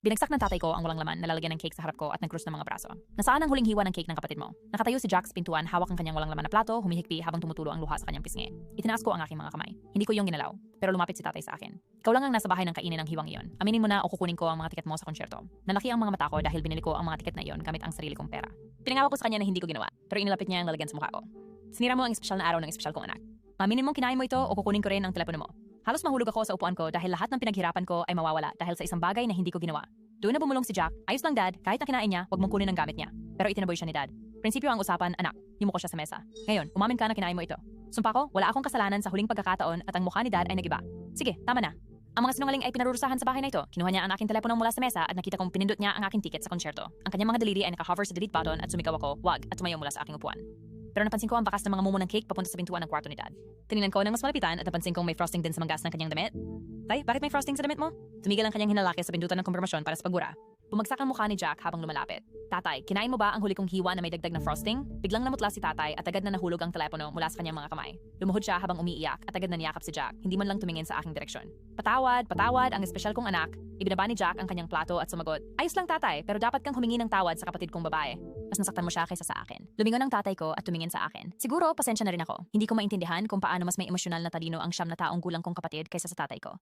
Binagsak ng tatay ko ang walang laman na lalagyan ng cake sa harap ko at nag-krus ng mga braso. Nasaan ang huling hiwa ng cake ng kapatid mo? Nakatayo si Jack sa pintuan, hawak ang kanyang walang laman na plato, humihikbi habang tumutulo ang luha sa kanyang pisngi. Itinaas ko ang aking mga kamay. Hindi ko yung ginalaw, pero lumapit si tatay sa akin. Ikaw lang ang nasa bahay ng kainin ng hiwang iyon. Aminin mo na o kukunin ko ang mga tiket mo sa konsyerto. Nalaki ang mga mata ko dahil binili ko ang mga tiket na iyon gamit ang sarili kong pera. Pinangako ko sa kanya na hindi ko ginawa, pero inilapit niya ang lalagyan sa mukha ko. Sinira mo ang espesyal na araw ng espesyal kong anak. Aminin mong kinain mo ito o kukunin ko rin ang telepono mo. Halos mahulog ako sa upuan ko dahil lahat ng pinaghirapan ko ay mawawala dahil sa isang bagay na hindi ko ginawa. Doon na bumulong si Jack. Ayos lang dad, kahit na kinain niya, wag mong kunin ang gamit niya. Pero itinaboy siya ni dad. Prinsipyo ang usapan, anak. Yumuko siya sa mesa. Ngayon, umamin ka na kinain mo ito. Sumpa ko, wala akong kasalanan sa huling pagkakataon at ang mukha ni dad ay nagiba. Sige, tama na. Ang mga sinungaling ay pinarurusahan sa bahay na ito. Kinuha niya ang aking telepono mula sa mesa at nakita kong pinindot niya ang aking ticket sa konsyerto. Ang kanyang mga daliri ay naka-hover sa delete button at sumigaw ako, wag, at tumayo mula sa aking upuan. Pero napansin ko ang bakas ng mga mumo ng cake papunta sa pintuan ng kwarto ni dad. Tinignan ko ng mas malapitan at napansin kong may frosting din sa manggas ng kanyang damit. Tay, bakit may frosting sa damit mo? Tumigil ang kanyang hinalaki sa pindutan ng kumpirmasyon para sa pagbura. Bumagsak ang mukha ni Jack habang lumalapit. Tatay, kinain mo ba ang huli kong hiwa na may dagdag na frosting? Biglang namutla si tatay at agad na nahulog ang telepono mula sa kanyang mga kamay. Lumuhod siya habang umiiyak at agad na niyakap si Jack, hindi man lang tumingin sa aking direksyon. Patawad, patawad ang espesyal kong anak. Ibinaba ni Jack ang kanyang plato at sumagot, ayos lang tatay, pero dapat kang humingi ng tawad sa kapatid kong babae. Mas nasaktan mo siya kaysa sa akin. Lumingon ang tatay ko at tumingin sa akin. Siguro, pasensya na rin ako. Hindi ko maintindihan kung paano mas may emosyonal na talino ang siyam na taong gulang kong kapatid kaysa sa tatay ko.